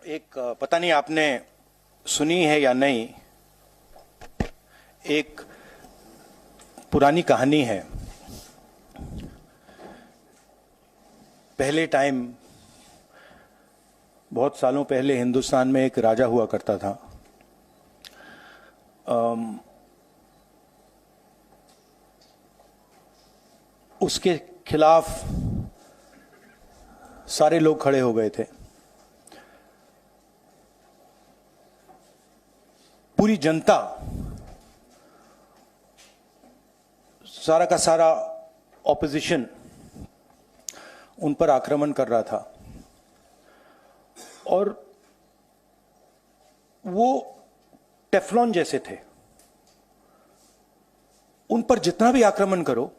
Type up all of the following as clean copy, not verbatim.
एक पता नहीं आपने सुनी है या नहीं, एक पुरानी कहानी है। पहले टाइम, बहुत सालों पहले हिंदुस्तान में एक राजा हुआ करता था। उसके खिलाफ सारे लोग खड़े हो गए थे। पूरी जनता, सारा का सारा ऑपोजिशन उन पर आक्रमण कर रहा था और वो टेफ्लॉन जैसे थे। उन पर जितना भी आक्रमण करो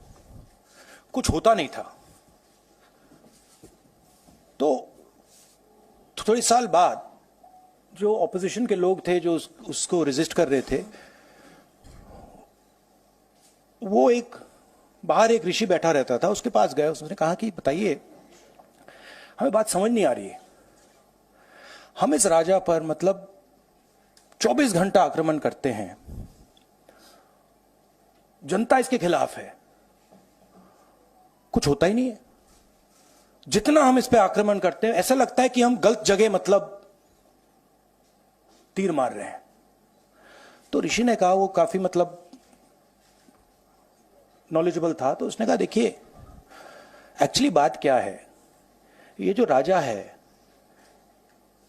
कुछ होता नहीं था। तो थोड़े साल बाद जो ऑपोजिशन के लोग थे, जो उसको रेजिस्ट कर रहे थे, वो बाहर एक ऋषि बैठा रहता था, उसके पास गए। उसने कहा कि बताइए, हमें बात समझ नहीं आ रही है। हम इस राजा पर 24 घंटा आक्रमण करते हैं, जनता इसके खिलाफ है, कुछ होता ही नहीं है। जितना हम इस पे आक्रमण करते हैं ऐसा लगता है कि हम गलत जगह तीर मार रहे हैं। तो ऋषि ने कहा, वो काफी नॉलेजेबल था, तो उसने कहा देखिए, एक्चुअली बात क्या है, ये जो राजा है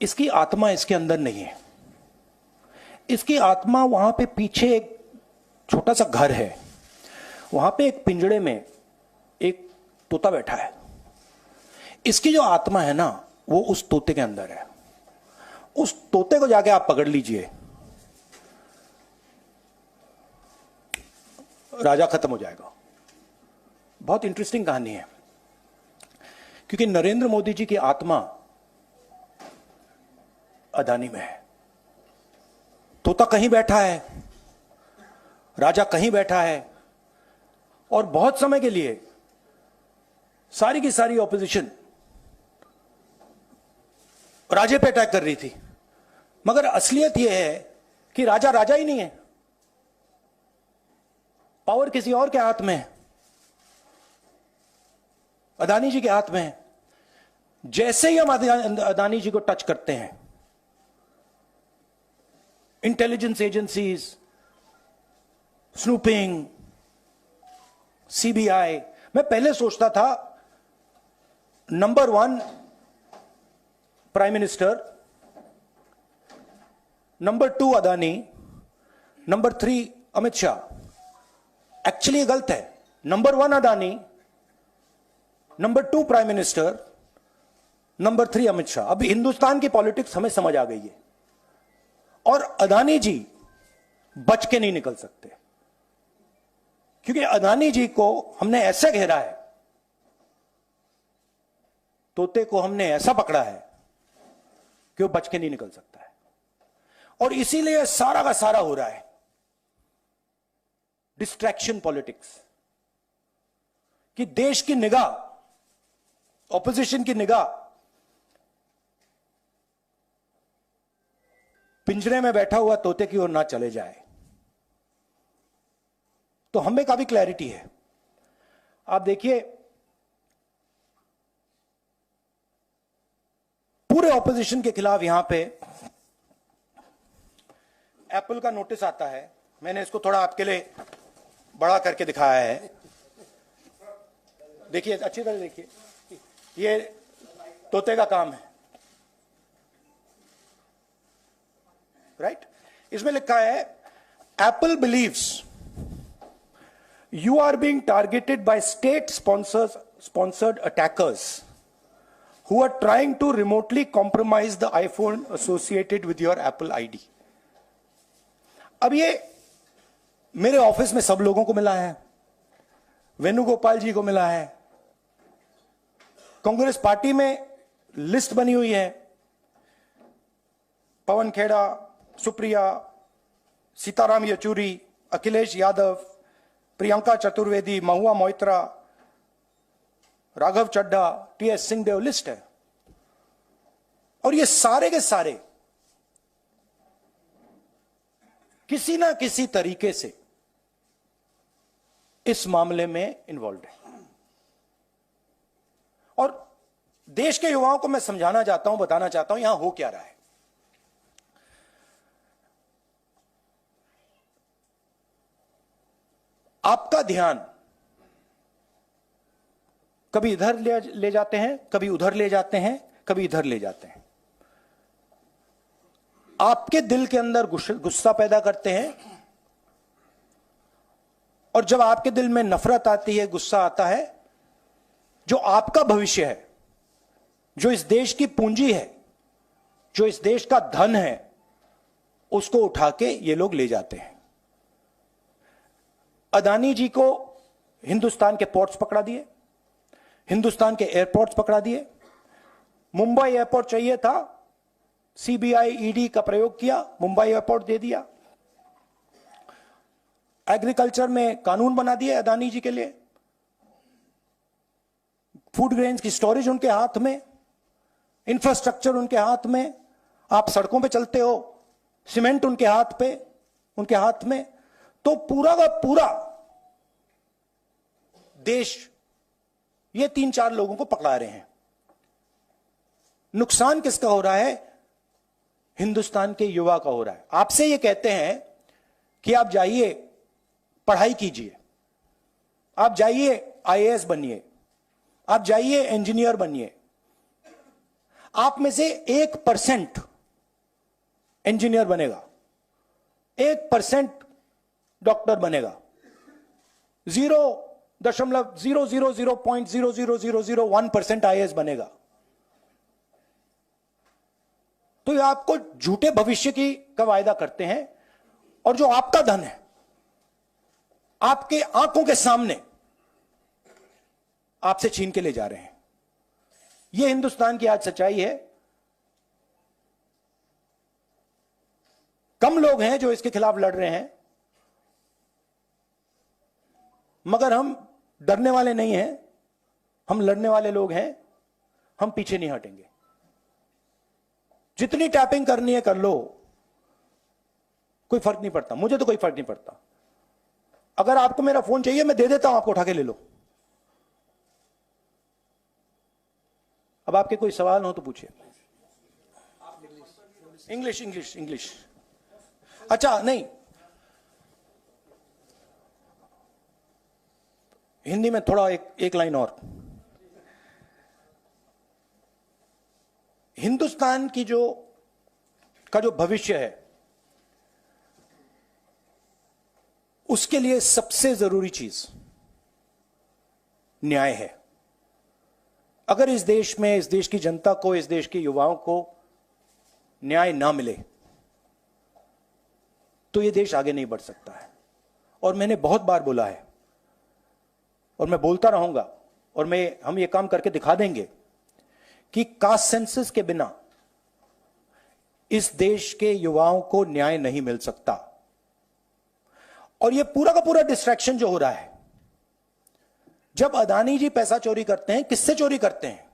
इसकी आत्मा इसके अंदर नहीं है। इसकी आत्मा वहां पे पीछे एक छोटा सा घर है, वहां पे एक पिंजड़े में एक तोता बैठा है। इसकी जो आत्मा है ना, वो उस तोते के अंदर है। उस तोते को जाके आप पकड़ लीजिए, राजा खत्म हो जाएगा। बहुत इंटरेस्टिंग कहानी है, क्योंकि नरेंद्र मोदी जी की आत्मा अदानी में है। तोता कहीं बैठा है, राजा कहीं बैठा है, और बहुत समय के लिए सारी की सारी ऑपोजिशन राजे पे अटैक कर रही थी। मगर असलियत यह है कि राजा राजा ही नहीं है, पावर किसी और के हाथ में है, अदानी जी के हाथ में है। जैसे ही हम अदानी जी को टच करते हैं, इंटेलिजेंस एजेंसीज, स्नूपिंग, सीबीआई, मैं पहले सोचता था number 1 prime minister, number 2 Adani, number 3 Amit Shah. Actually गलत है। Number 1 Adani, number 2 prime minister, number 3 Amit Shah. अभी हिंदुस्तान की पॉलिटिक्स हमें समझ आ गई है, और अदानी जी बच के नहीं निकल सकते, क्योंकि अदानी जी को हमने ऐसे घेरा है, तोते को हमने ऐसा पकड़ा है कि वो बच के नहीं निकल सकता है। और इसीलिए सारा का सारा हो रहा है डिस्ट्रैक्शन पॉलिटिक्स, कि देश की निगाह, ऑपोजिशन की निगाह पिंजरे में बैठा हुआ तोते की ओर ना चले जाए। तो हमें काफी क्लैरिटी है। आप देखिए, पूरे ऑपोजिशन के खिलाफ यहां पे एप्पल का नोटिस आता है। मैंने इसको थोड़ा आपके लिए बड़ा करके दिखाया है, देखिए, अच्छी तरह देखिए। ये तोते का काम है, राइट? इसमें लिखा है, Apple believes you are being targeted by state sponsored attackers who are trying to remotely compromise the iPhone associated with your Apple ID. अब ये मेरे ऑफिस में सब लोगों को मिला है, वेणुगोपाल जी को मिला है, कांग्रेस पार्टी में लिस्ट बनी हुई है, पवन खेड़ा, सुप्रिया, सीताराम येचुरी, अखिलेश यादव, प्रियंका चतुर्वेदी, महुआ मोइत्रा, राघव चड्ढा, टीएस सिंहदेव, लिस्ट है। और ये सारे के सारे किसी ना किसी तरीके से इस मामले में इन्वॉल्व है। और देश के युवाओं को मैं समझाना चाहता हूं, बताना चाहता हूं यहां हो क्या रहा है। आपका ध्यान कभी इधर ले जाते हैं, कभी उधर ले जाते हैं, कभी इधर ले जाते हैं। आपके दिल के अंदर गुस्सा पैदा करते हैं, और जब आपके दिल में नफरत आती है, गुस्सा आता है, जो आपका भविष्य है, जो इस देश की पूंजी है, जो इस देश का धन है, उसको उठा के ये लोग ले जाते हैं। अदानी जी को हिंदुस्तान के पोर्ट्स पकड़ा दिए, हिंदुस्तान के एयरपोर्ट्स पकड़ा दिए। मुंबई एयरपोर्ट चाहिए था, सीबीआई ईडी का प्रयोग किया, मुंबई एयरपोर्ट दे दिया। एग्रीकल्चर में कानून बना दिए अदानी जी के लिए, फूड ग्रेन्स की स्टोरेज उनके हाथ में, इंफ्रास्ट्रक्चर उनके हाथ में, आप सड़कों पे चलते हो, सीमेंट उनके हाथ में। तो पूरा का पूरा देश ये 3-4 लोगों को पकड़ा रहे हैं। नुकसान किसका हो रहा है? हिंदुस्तान के युवा का हो रहा है। आपसे ये कहते हैं कि आप जाइए पढ़ाई कीजिए, आप जाइए आईएएस बनिए, आप जाइए इंजीनियर बनिए। आप में से 1% इंजीनियर बनेगा, 1% डॉक्टर बनेगा, 0.0000001% आईएएस बनेगा। तो ये आपको झूठे भविष्य का वायदा करते हैं, और जो आपका धन है आपके आंखों के सामने आपसे छीन के ले जा रहे हैं। यह हिंदुस्तान की आज सच्चाई है। कम लोग हैं जो इसके खिलाफ लड़ रहे हैं, मगर हम डरने वाले नहीं हैं, हम लड़ने वाले लोग हैं। हम पीछे नहीं हटेंगे। जितनी टैपिंग करनी है कर लो, कोई फर्क नहीं पड़ता, मुझे तो कोई फर्क नहीं पड़ता। अगर आपको मेरा फोन चाहिए मैं दे देता हूं, आपको उठा के ले लो। अब आपके कोई सवाल हो तो पूछिए। इंग्लिश। अच्छा, नहीं, हिंदी में थोड़ा एक लाइन और। हिंदुस्तान की जो भविष्य है, उसके लिए सबसे जरूरी चीज न्याय है। अगर इस देश में, इस देश की जनता को, इस देश के युवाओं को न्याय ना मिले तो यह देश आगे नहीं बढ़ सकता है। और मैंने बहुत बार बोला है, और मैं बोलता रहूंगा, और हम ये काम करके दिखा देंगे कि कास्ट सेंसस के बिना इस देश के युवाओं को न्याय नहीं मिल सकता। और ये पूरा का पूरा डिस्ट्रैक्शन जो हो रहा है, जब अदानी जी पैसा चोरी करते हैं, किससे चोरी करते हैं?